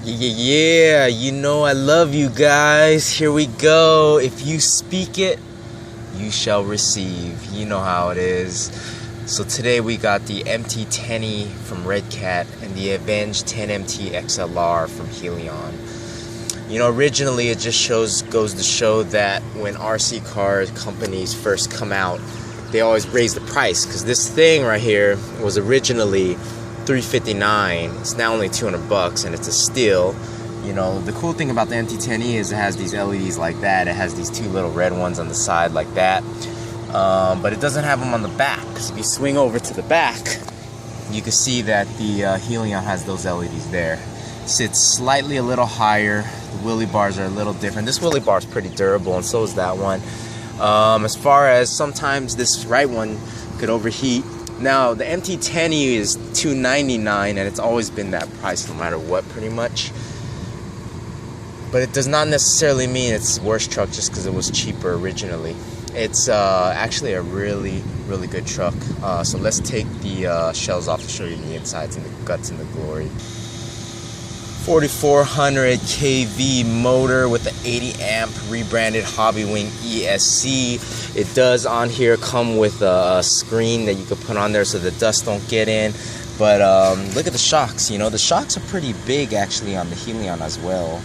Yeah, you know I love you guys. Here we go. If you speak it, you shall receive. You know how it is. So today we got the MT10E from Redcat and the Avenge 10MT XLR from Helion. You know, originally it just goes to show that when RC car companies first come out, they always raise the price, because this thing right here was originally $359. It's now only $200 and it's a steal. You know, the cool thing about the MT10E is it has these LEDs like that. It has these two little red ones on the side like that, but it doesn't have them on the back. So if you swing over to the back, you can see that the Helion has those LEDs there. Sits slightly a little higher. The wheelie bars are a little different. This wheelie bar is pretty durable, and so is that one. As far as sometimes this right one could overheat. Now the MT10E is $299 and it's always been that price no matter what, pretty much. But it does not necessarily mean it's the worst truck just because it was cheaper originally. It's actually a really good truck. So let's take the shells off to show you the insides and the guts and the glory. 4400 kV motor with the 80 amp rebranded Hobbywing ESC. It does on here come with a screen that you can put on there so the dust don't get in. But look at the shocks. You know, the shocks are pretty big actually on the Helion as well,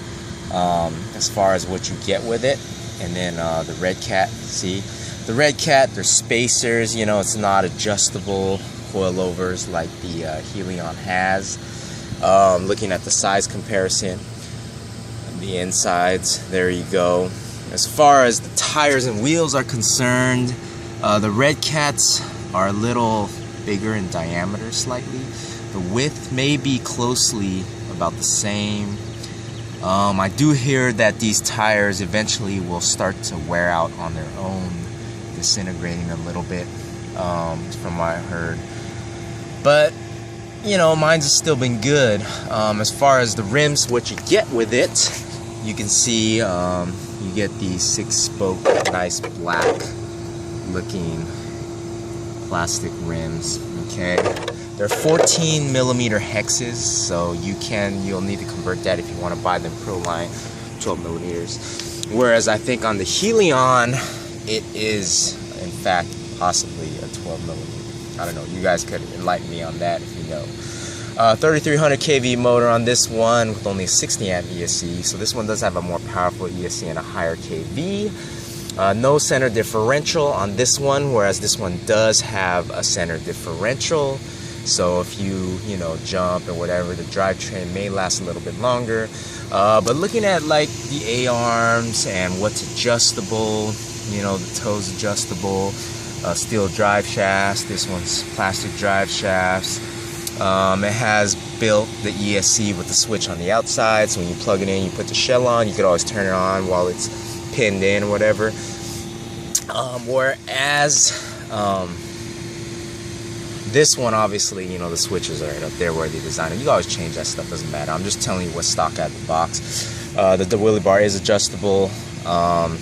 as far as what you get with it. And then the Redcat, see the Redcat, there's spacers. You know, it's not adjustable coilovers like the Helion has. Looking at the size comparison, the insides, there you go. As far as the tires and wheels are concerned, the Redcats are a little bigger in diameter slightly. The width may be closely about the same. I do hear that these tires eventually will start to wear out on their own, disintegrating a little bit, from what I heard. But you know, mine's has still been good. As far as the rims, what you get with it, you can see you get these 6-spoke, nice black looking plastic rims. Okay, they're 14mm hexes, so you'll need to convert that if you want to buy them Pro Line 12mm. Whereas I think on the Helion, it is in fact possibly a 12mm. I don't know, you guys could enlighten me on that if you know. 3300 kV motor on this one with only a 60 amp ESC. So this one does have a more powerful ESC and a higher kV. No center differential on this one, whereas this one does have a center differential. So if you jump or whatever, the drivetrain may last a little bit longer. But looking at like the A-arms and what's adjustable, you know, the toes adjustable. Steel drive shafts. This one's plastic drive shafts. It has built the ESC with the switch on the outside, so when you plug it in, you put the shell on. You could always turn it on while it's pinned in or whatever. Whereas this one, obviously, you know, the switches are up there where they designed it. You can always change that stuff, doesn't matter. I'm just telling you what's stock out of the box. The wheelie bar is adjustable.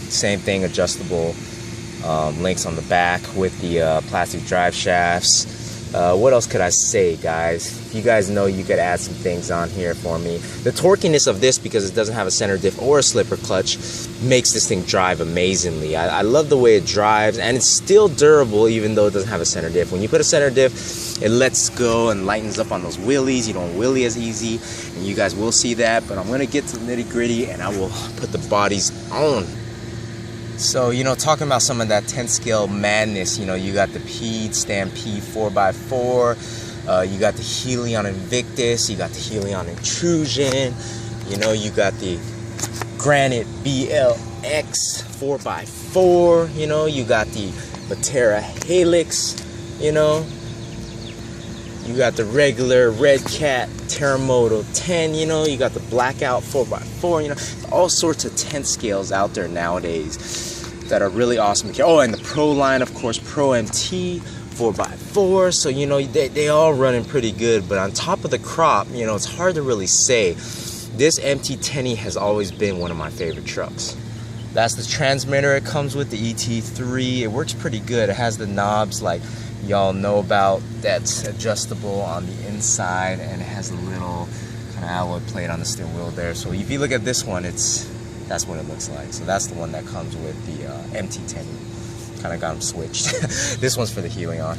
Same thing, adjustable. Links on the back with the plastic drive shafts. What else could I say, guys? If you guys know, you could add some things on here for me. The torquiness of this, because it doesn't have a center diff or a slipper clutch, makes this thing drive amazingly. I love the way it drives, and it's still durable even though it doesn't have a center diff. When you put a center diff, it lets go and lightens up on those wheelies. You don't wheelie as easy, and you guys will see that. But I'm going to get to the nitty-gritty, and I will put the bodies on. So, you know, talking about some of that 10 scale madness, you know, you got the Stampede 4x4, you got the Helion Invictus, you got the Helion Intrusion, you know, you got the Granite BLX 4x4, you know, you got the Batera Helix, you know, you got the regular Redcat Terramoto 10, you know, you got the Blackout 4x4, you know, all sorts of 10 scales out there nowadays that are really awesome. Oh, and the Pro line, of course, Pro MT 4x4, so, you know, they all running pretty good. But on top of the crop, you know, it's hard to really say. This MT10E has always been one of my favorite trucks. That's the transmitter it comes with, the ET3. It works pretty good. It has the knobs like y'all know about, that's adjustable on the inside, and it has a little kind kind of alloy plate on the steering wheel there. So if you look at this one, that's what it looks like. So that's the one that comes with the MT10E. Kind of got them switched. This one's for the Helion.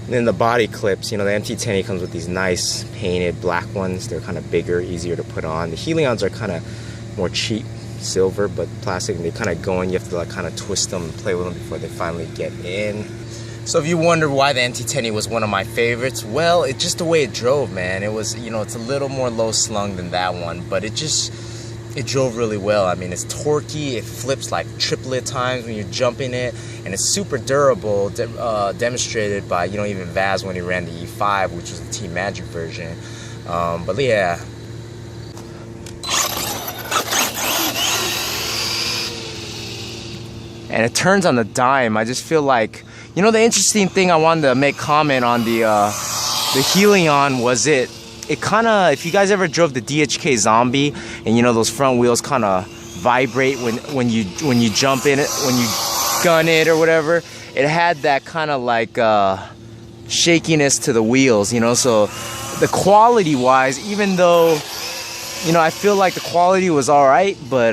And then the body clips, you know, the MT10E comes with these nice painted black ones. They're kind of bigger, easier to put on. The Helions are kind of more cheap, silver, but plastic, and they kind of go in. You have to like kind of twist them and play with them before they finally get in. So if you wonder why the MT10E was one of my favorites, well, it's just the way it drove, man. It was, you know, it's a little more low slung than that one, but it drove really well. I mean, it's torquey, it flips like triplet times when you're jumping it, and it's super durable, demonstrated by, you know, even Vaz when he ran the E5, which was the Team Magic version. But yeah. And it turns on the dime. I just feel like, you know, the interesting thing I wanted to make comment on the Helion was it kind of, if you guys ever drove the DHK Zombie, and you know those front wheels kind of vibrate when you jump in it, when you gun it or whatever, it had that kind of like shakiness to the wheels, you know. So the quality wise, even though, you know, I feel like the quality was all right, but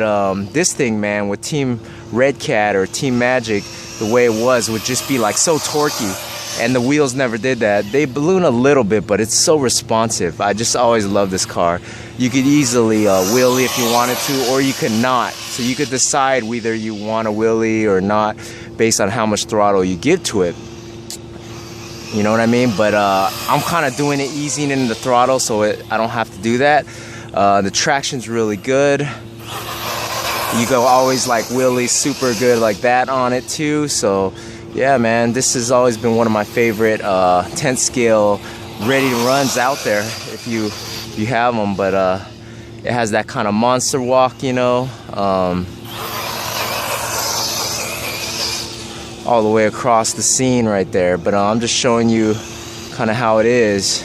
this thing, man, with Team Redcat or Team Magic, the way it was would just be like so torquey, and the wheels never did that. They balloon a little bit, but it's so responsive. I just always love this car. You could easily wheelie if you wanted to, or you could not. So you could decide whether you want to wheelie or not based on how much throttle you give to it. You know what I mean? But I'm kind of doing it, easing in the throttle, so I don't have to do that. The traction's really good. You go always like wheelie super good like that on it too. So yeah, man, this has always been one of my favorite 10th scale ready to runs out there if you have them. But it has that kind of monster walk, you know, all the way across the scene right there. But I'm just showing you kind of how it is.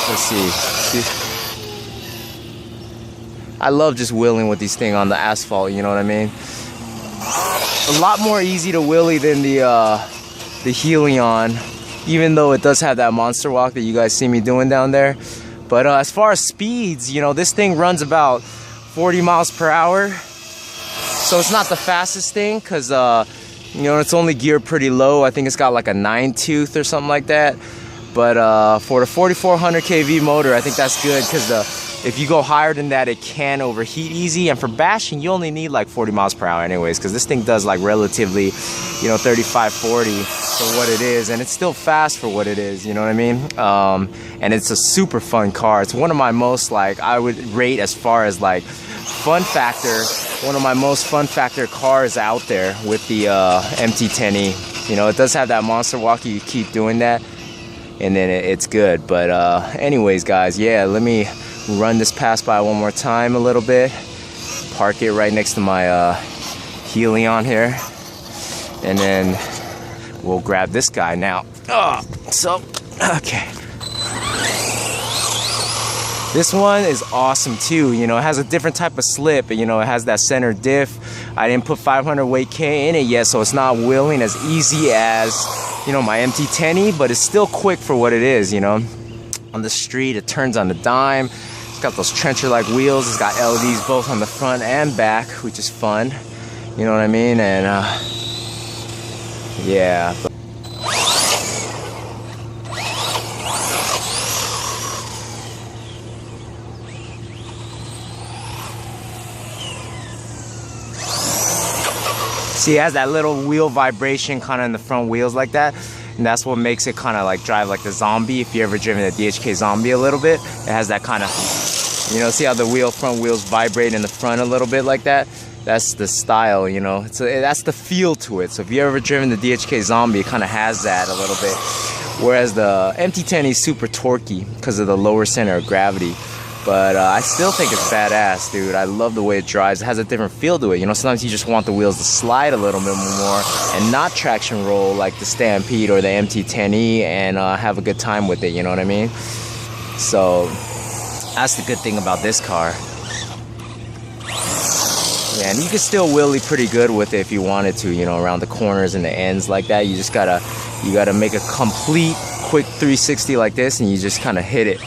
Let's see. I love just wheeling with these things on the asphalt, you know what I mean? A lot more easy to wheelie than the Helion, even though it does have that monster walk that you guys see me doing down there. But as far as speeds, you know, this thing runs about 40 miles per hour. So it's not the fastest thing, because, you know, it's only geared pretty low. I think it's got like a 9-tooth or something like that. But for the 4400 kV motor, I think that's good, because if you go higher than that, it can overheat easy. And for bashing, you only need like 40 miles per hour anyways, because this thing does like relatively, you know, 35, 40 for what it is. And it's still fast for what it is, you know what I mean? And it's a super fun car. It's one of my most, like, I would rate as far as like fun factor, one of my most fun factor cars out there with the MT10E. You know, it does have that monster walk. You keep doing that, and then it's good. But anyways, guys, yeah, let me run this pass by one more time a little bit, park it right next to my Helion here, and then we'll grab this guy now. Okay, this one is awesome too. You know, it has a different type of slip. You know, it has that center diff. I didn't put 500 weight K in it yet, so it's not wheeling as easy as, you know, my MT10E, but it's still quick for what it is. You know, on the street, it turns on the dime. It's got those trencher-like wheels. It's got LEDs both on the front and back, which is fun. You know what I mean? And yeah. See, it has that little wheel vibration kind of in the front wheels like that. And that's what makes it kind of like drive like the Zombie. If you ever driven the DHK Zombie a little bit, it has that kind of, you know, see how the front wheels vibrate in the front a little bit like that? That's the style, you know. That's the feel to it. So if you ever driven the DHK Zombie, it kind of has that a little bit. Whereas the MT10E is super torquey because of the lower center of gravity. But I still think it's badass, dude. I love the way it drives. It has a different feel to it. You know, sometimes you just want the wheels to slide a little bit more and not traction roll like the Stampede or the MT10E, and have a good time with it, you know what I mean? So that's the good thing about this car. Yeah, and you can still wheelie pretty good with it if you wanted to, you know, around the corners and the ends like that. You just gotta make a complete quick 360 like this, and you just kind of hit it.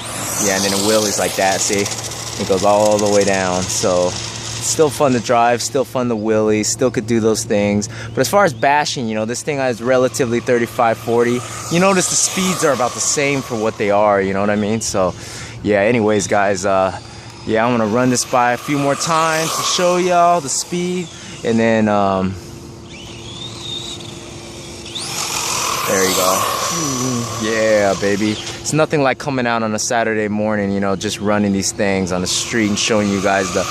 Yeah, and then the wheel is like that, see? It goes all the way down. So still fun to drive, still fun to wheelie, still could do those things. But as far as bashing, you know, this thing is relatively 35, 40. You notice the speeds are about the same for what they are, you know what I mean? So yeah, anyways guys, yeah, I'm gonna run this by a few more times to show y'all the speed, and then there you go. Yeah, baby. It's nothing like coming out on a Saturday morning, you know, just running these things on the street and showing you guys the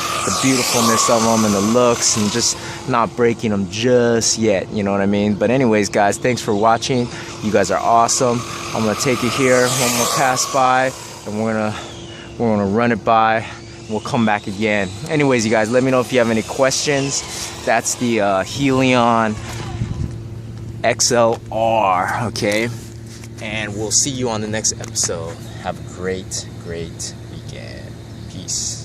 beautifulness of them and the looks, and just not breaking them just yet, you know what I mean? But anyways, guys, thanks for watching. You guys are awesome. I'm gonna take it here, one more pass by, and we're gonna run it by. We'll come back again. Anyways, you guys, let me know if you have any questions. That's the Helion XLR, okay? And we'll see you on the next episode. Have a great weekend. Peace.